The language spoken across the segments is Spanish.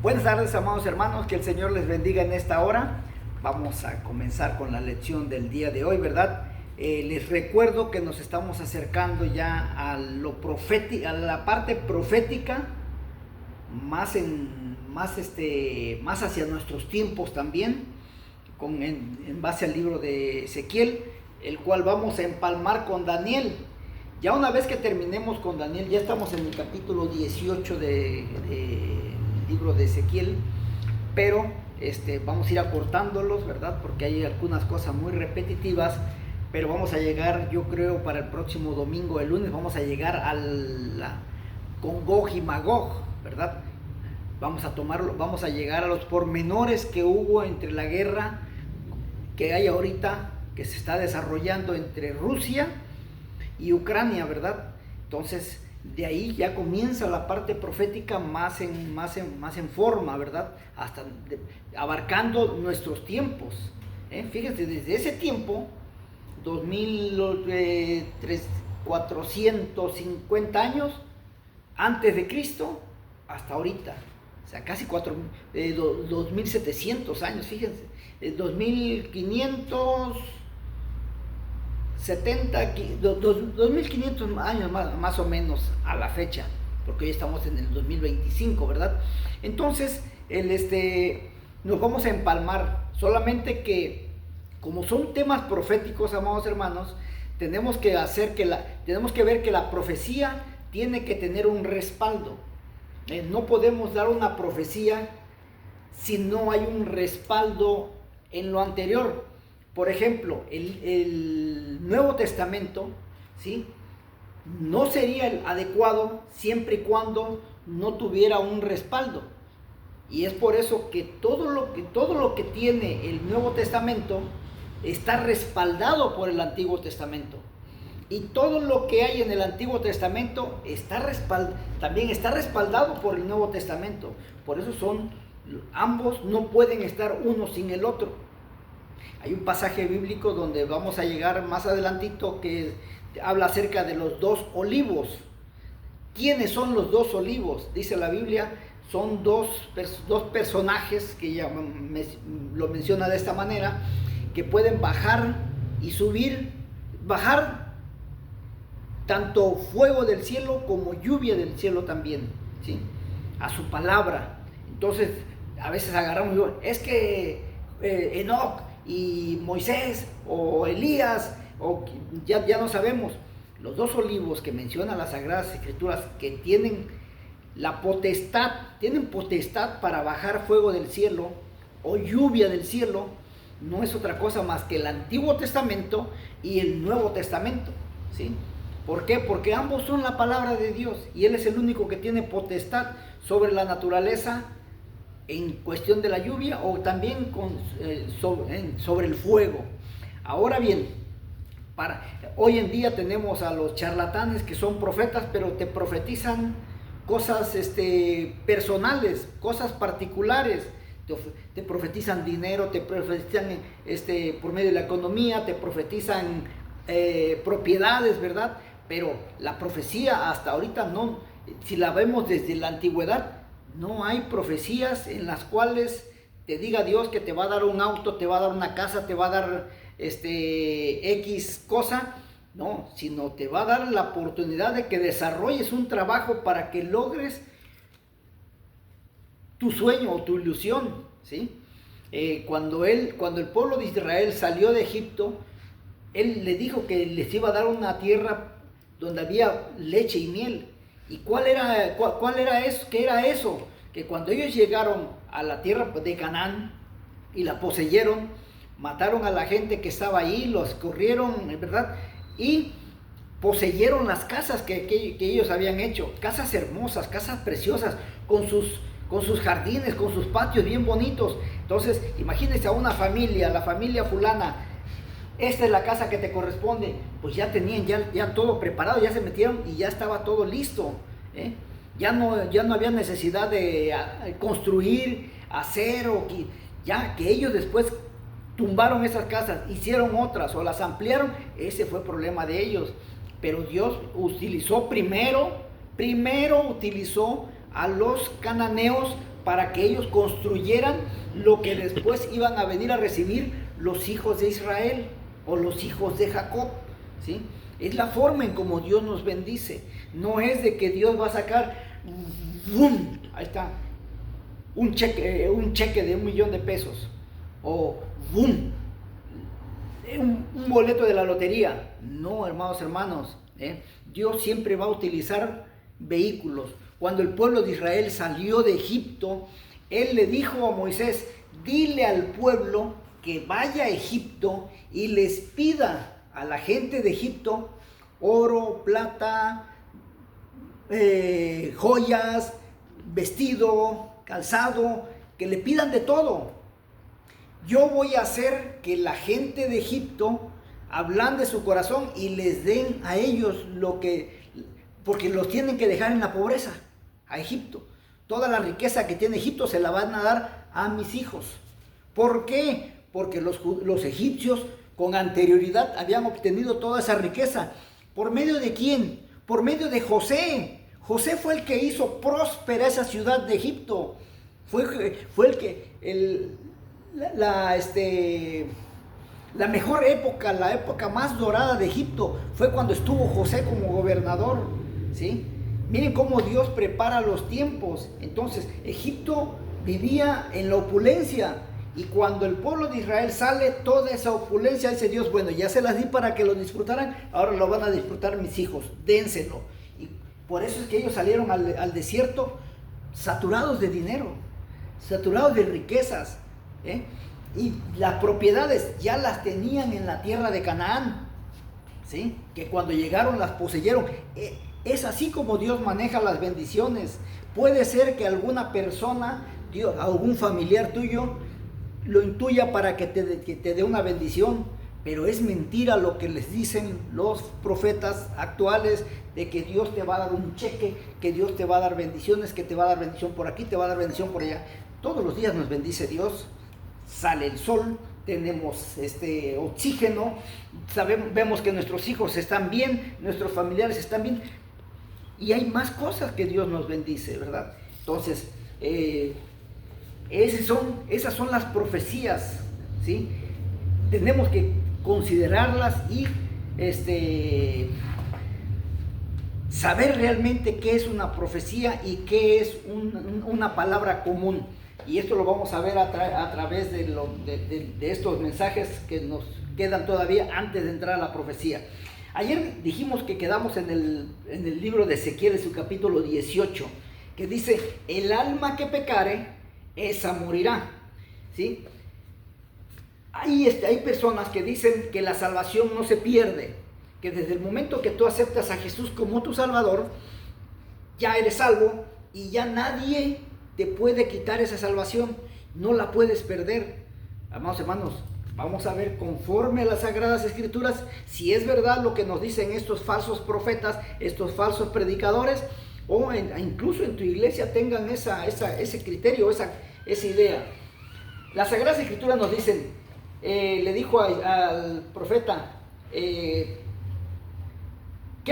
Buenas tardes, amados hermanos, que el Señor les bendiga en esta hora. Vamos a comenzar con la lección del día de hoy, ¿verdad? Les recuerdo que nos estamos acercando ya a lo profético, a la parte profética, más hacia nuestros tiempos también, en base al libro de Ezequiel, el cual vamos a empalmar con Daniel. Ya una vez que terminemos con Daniel, ya estamos en el capítulo 18 del libro de Ezequiel, pero vamos a ir acortándolos, ¿verdad? Porque hay algunas cosas muy repetitivas, pero vamos a llegar, yo creo, para el próximo domingo, el lunes, vamos a llegar con Gog y Magog, ¿verdad? Vamos a llegar a los pormenores que hubo entre la guerra que hay ahorita, que se está desarrollando entre Rusia y Ucrania, ¿verdad? Entonces, de ahí ya comienza la parte profética más en forma, ¿verdad? Abarcando nuestros tiempos. Fíjense, desde ese tiempo, 2450 años antes de Cristo, hasta ahorita. O sea, casi 2700 años, fíjense. 2500 años más o menos a la fecha, porque hoy estamos en el 2025, ¿verdad? Entonces, nos vamos a empalmar, solamente que como son temas proféticos, amados hermanos, tenemos que ver que la profecía tiene que tener un respaldo. No podemos dar una profecía si no hay un respaldo en lo anterior. Por ejemplo, el Nuevo Testamento, ¿sí?, no sería adecuado siempre y cuando no tuviera un respaldo. Y es por eso que todo lo que tiene el Nuevo Testamento está respaldado por el Antiguo Testamento. Y todo lo que hay en el Antiguo Testamento también está respaldado por el Nuevo Testamento. Por eso ambos no pueden estar uno sin el otro. Hay un pasaje bíblico donde vamos a llegar más adelantito que habla acerca de los dos olivos. ¿Quiénes son los dos olivos? Dice la Biblia, son dos personajes que ya lo menciona de esta manera, que pueden bajar y subir, bajar tanto fuego del cielo como lluvia del cielo también, ¿sí?, a su palabra. Entonces, a veces agarramos y digo, es que Enoc y Moisés o Elías, ya no sabemos. Los dos olivos que mencionan las Sagradas Escrituras, que tienen potestad para bajar fuego del cielo o lluvia del cielo, no es otra cosa más que el Antiguo Testamento y el Nuevo Testamento, ¿sí? ¿Por qué? Porque ambos son la palabra de Dios y Él es el único que tiene potestad sobre la naturaleza en cuestión de la lluvia o también sobre el fuego. Ahora bien, hoy en día tenemos a los charlatanes que son profetas, pero te profetizan cosas personales, cosas particulares. Te profetizan dinero, te profetizan por medio de la economía, te profetizan propiedades, ¿verdad? Pero la profecía hasta ahorita no, si la vemos desde la antigüedad, no hay profecías en las cuales te diga Dios que te va a dar un auto, te va a dar una casa, te va a dar X cosa, no, sino te va a dar la oportunidad de que desarrolles un trabajo para que logres tu sueño o tu ilusión, ¿sí? Cuando el pueblo de Israel salió de Egipto, Él le dijo que les iba a dar una tierra donde había leche y miel. ¿Y cuál era eso? ¿Qué era eso? Que cuando ellos llegaron a la tierra de Canaán y la poseyeron, mataron a la gente que estaba ahí, los corrieron, ¿verdad? Y poseyeron las casas que ellos habían hecho, casas hermosas, casas preciosas, con sus jardines, con sus patios bien bonitos. Entonces, imagínense a una familia, la familia fulana, esta es la casa que te corresponde, pues ya tenían ya todo preparado, ya se metieron y ya estaba todo listo, ¿eh? Ya no había necesidad de construir, hacer, ya que ellos después tumbaron esas casas, hicieron otras o las ampliaron, ese fue el problema de ellos. Pero Dios utilizó primero utilizó a los cananeos para que ellos construyeran lo que después iban a venir a recibir los hijos de Israel o los hijos de Jacob, ¿sí? Es la forma en como Dios nos bendice. No es de que Dios va a sacar, ¡bum! Ahí está, un cheque de $1,000,000 o ¡bum! Un boleto de la lotería. No, hermanos, Dios siempre va a utilizar vehículos. Cuando el pueblo de Israel salió de Egipto, Él le dijo a Moisés: dile al pueblo que vaya a Egipto y les pida a la gente de Egipto oro, plata, joyas, vestido, calzado, que le pidan de todo. Yo voy a hacer que la gente de Egipto ablande su corazón y les den a ellos porque los tienen que dejar en la pobreza, a Egipto. Toda la riqueza que tiene Egipto se la van a dar a mis hijos. ¿Por qué? Porque los egipcios con anterioridad habían obtenido toda esa riqueza. ¿Por medio de quién? Por medio de José. José fue el que hizo próspera esa ciudad de Egipto. Fue el que la mejor época, la época más dorada de Egipto fue cuando estuvo José como gobernador, ¿sí? Miren cómo Dios prepara los tiempos. Entonces, Egipto vivía en la opulencia, y cuando el pueblo de Israel sale, toda esa opulencia, dice Dios: bueno, ya se las di para que lo disfrutaran, ahora lo van a disfrutar mis hijos, dénselo. Y por eso es que ellos salieron al desierto saturados de dinero, saturados de riquezas, y las propiedades ya las tenían en la tierra de Canaán, ¿sí? Que cuando llegaron las poseyeron. Es así como Dios maneja las bendiciones. Puede ser que alguna persona, algún familiar tuyo, lo intuya para que te dé una bendición, pero es mentira lo que les dicen los profetas actuales, de que Dios te va a dar un cheque, que Dios te va a dar bendiciones, que te va a dar bendición por aquí, te va a dar bendición por allá. Todos los días nos bendice Dios. Sale el sol, tenemos oxígeno, vemos que nuestros hijos están bien, nuestros familiares están bien, y hay más cosas que Dios nos bendice, ¿verdad? Entonces, esas son las profecías, ¿sí? Tenemos que considerarlas y saber realmente qué es una profecía y qué es una palabra común. Y esto lo vamos a ver a través de estos mensajes que nos quedan todavía antes de entrar a la profecía. Ayer dijimos que quedamos en el libro de Ezequiel, en su capítulo 18, que dice: el alma que pecare, esa morirá, ¿sí? Hay personas que dicen que la salvación no se pierde, que desde el momento que tú aceptas a Jesús como tu Salvador, ya eres salvo y ya nadie te puede quitar esa salvación, no la puedes perder. Amados hermanos, vamos a ver conforme a las Sagradas Escrituras si es verdad lo que nos dicen estos falsos profetas, estos falsos predicadores, o incluso en tu iglesia tengan ese criterio, esa idea. Las Sagradas Escrituras nos dicen, le dijo al profeta: ¿qué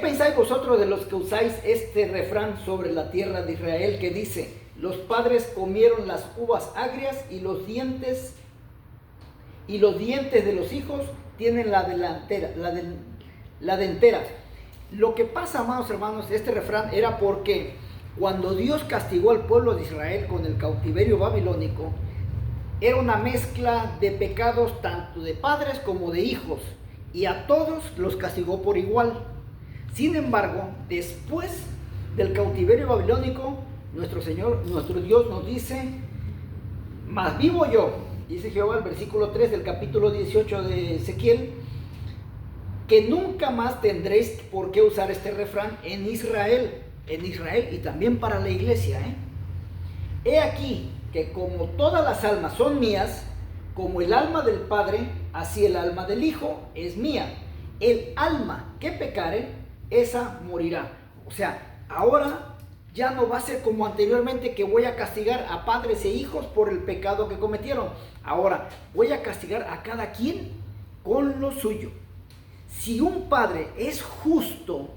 pensáis vosotros de los que usáis este refrán sobre la tierra de Israel, que dice: los padres comieron las uvas agrias y los dientes de los hijos tienen la dentera? Lo que pasa, amados hermanos, este refrán era porque cuando Dios castigó al pueblo de Israel con el cautiverio babilónico, era una mezcla de pecados tanto de padres como de hijos, y a todos los castigó por igual. Sin embargo, después del cautiverio babilónico, nuestro Señor, nuestro Dios nos dice: más vivo yo, dice Jehová, el versículo 3 del capítulo 18 de Ezequiel, que nunca más tendréis por qué usar este refrán en Israel y también para la iglesia. He aquí que como todas las almas son mías, como el alma del Padre, así el alma del Hijo es mía. El alma que pecare, esa morirá. O sea, ahora ya no va a ser como anteriormente, que voy a castigar a padres e hijos por el pecado que cometieron. Ahora voy a castigar a cada quien con lo suyo. Si un padre es justo,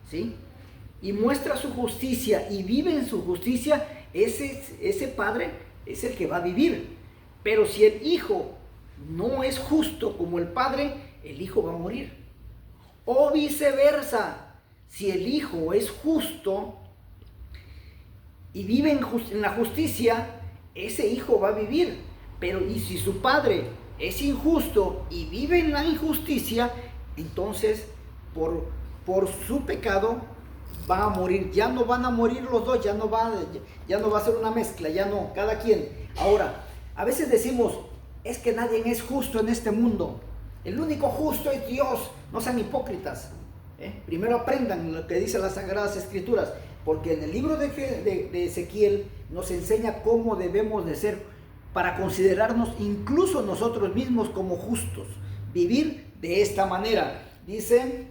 ¿sí?, y muestra su justicia y vive en su justicia, ese padre es el que va a vivir. Pero si el hijo no es justo como el padre, el hijo va a morir. O viceversa, si el hijo es justo y vive en la justicia, ese hijo va a vivir. Pero y si su padre es injusto y vive en la injusticia, entonces por su pecado va a morir. Ya no van a morir los dos, ya no va a ser una mezcla, ya no, cada quien. Ahora, a veces decimos, es que nadie es justo en este mundo. El único justo es Dios. No sean hipócritas. Primero aprendan lo que dicen las Sagradas Escrituras, porque en el libro de Ezequiel nos enseña cómo debemos de ser para considerarnos incluso nosotros mismos como justos. Vivir de esta manera. Dice,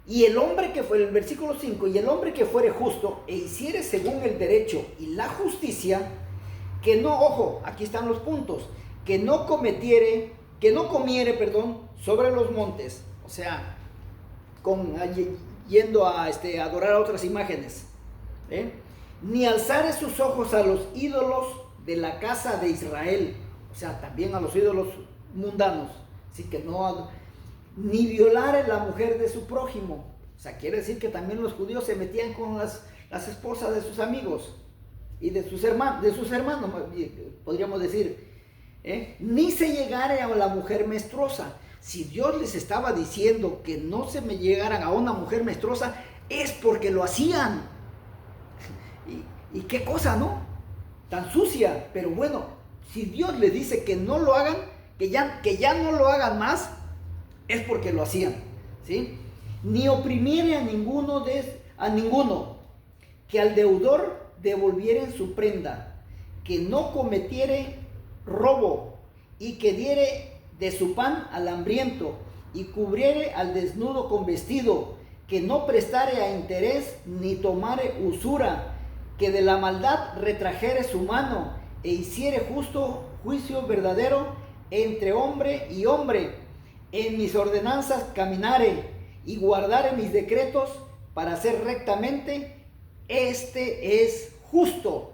y el hombre que fuere, el versículo 5, y el hombre que fuere justo e hiciere según el derecho y la justicia, que no, ojo, aquí están los puntos, que no comiere, sobre los montes, o sea, yendo a adorar a otras imágenes, ni alzare sus ojos a los ídolos de la casa de Israel, o sea, también a los ídolos mundanos, así que no, ni violare la mujer de su prójimo, o sea, quiere decir que también los judíos se metían con las esposas de sus amigos y de sus hermanos, podríamos decir, ni se llegare a la mujer menstruosa. Si Dios les estaba diciendo que no se me llegaran a una mujer menstruosa, es porque lo hacían. Y qué cosa, ¿no? Tan sucia, pero bueno, si Dios les dice que no lo hagan, que ya no lo hagan más, es porque lo hacían, ¿sí? Ni oprimiere a ninguno, que al deudor devolvieren su prenda, que no cometiere robo, y que diere de su pan al hambriento, y cubriere al desnudo con vestido, que no prestare a interés, ni tomare usura, que de la maldad retrajere su mano, e hiciere justo juicio verdadero entre hombre y hombre, en mis ordenanzas caminare, y guardare mis decretos para hacer rectamente, este es justo,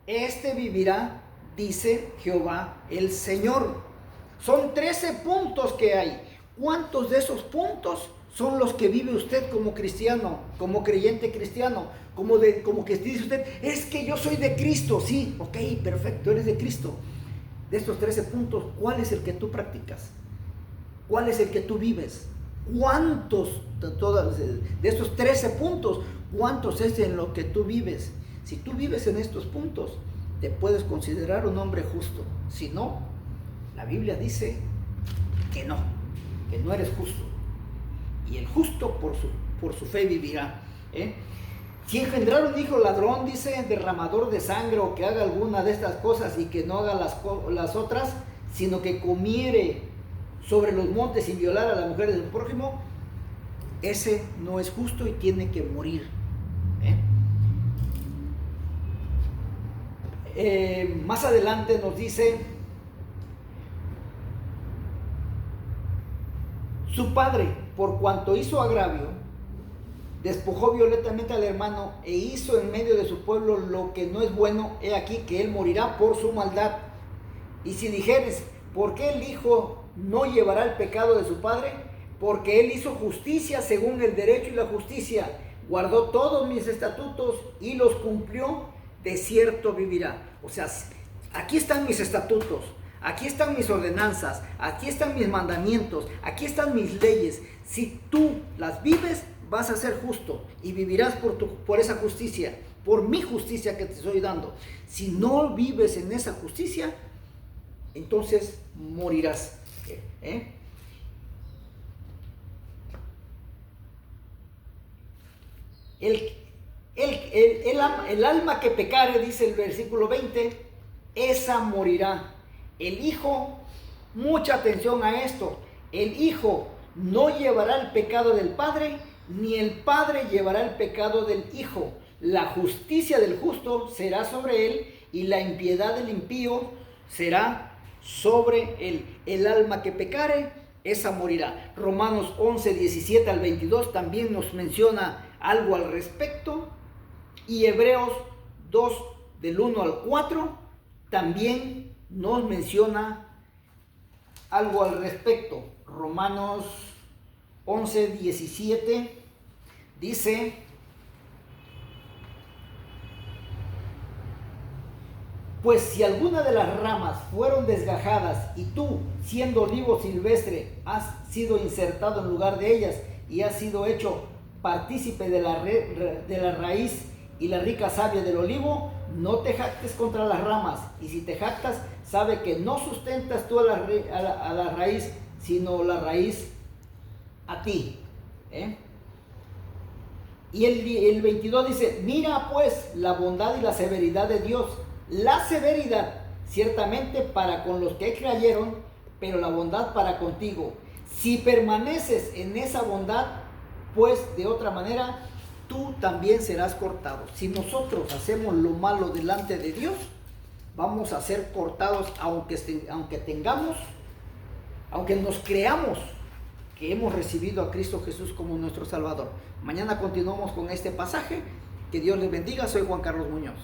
este vivirá, dice Jehová el Señor. Son 13 puntos que hay. ¿Cuántos de esos puntos son los que vive usted como cristiano, como creyente cristiano? Como que dice usted, es que yo soy de Cristo. Sí, ok, perfecto, eres de Cristo. De estos 13 puntos, ¿cuál es el que tú practicas? ¿Cuál es el que tú vives? ¿Cuántos de estos 13 puntos, cuántos es en lo que tú vives? Si tú vives en estos puntos, te puedes considerar un hombre justo. Si no, la Biblia dice que no eres justo. Y el justo por su fe vivirá. Si engendrar un hijo ladrón, dice, derramador de sangre, o que haga alguna de estas cosas y que no haga las otras, sino que comiere sobre los montes sin violar a la mujer de su prójimo, ese no es justo y tiene que morir. Más adelante nos dice, su padre, por cuanto hizo agravio, despojó violentamente al hermano e hizo en medio de su pueblo lo que no es bueno, he aquí que él morirá por su maldad. Y si dijeres, ¿por qué el hijo no llevará el pecado de su padre? Porque él hizo justicia según el derecho y la justicia, guardó todos mis estatutos y los cumplió, de cierto vivirá. O sea, aquí están mis estatutos, aquí están mis ordenanzas, aquí están mis mandamientos, aquí están mis leyes. Si tú las vives, vas a ser justo y vivirás por esa justicia, por mi justicia que te estoy dando. Si no vives en esa justicia, entonces morirás. El alma que pecare, dice el versículo 20, esa morirá. El hijo, mucha atención a esto, el hijo no llevará el pecado del padre, ni el padre llevará el pecado del hijo. La justicia del justo será sobre él, y la impiedad del impío será sobre él. El alma que pecare, esa morirá. Romanos 11, 17 al 22 también nos menciona algo al respecto. Y Hebreos 2 del 1 al 4 también nos menciona algo al respecto. Romanos 11, 17 dice: pues si alguna de las ramas fueron desgajadas y tú, siendo olivo silvestre, has sido insertado en lugar de ellas y has sido hecho partícipe de la raíz y la rica savia del olivo, no te jactes contra las ramas, y si te jactas, sabe que no sustentas tú a la raíz, sino la raíz a ti. Y el 22 dice: mira pues la bondad y la severidad de Dios. La severidad ciertamente para con los que creyeron, pero la bondad para contigo. Si permaneces en esa bondad, pues de otra manera tú también serás cortado. Si nosotros hacemos lo malo delante de Dios, vamos a ser cortados, aunque nos creamos que hemos recibido a Cristo Jesús como nuestro Salvador. Mañana continuamos con este pasaje. Que Dios les bendiga. Soy Juan Carlos Muñoz.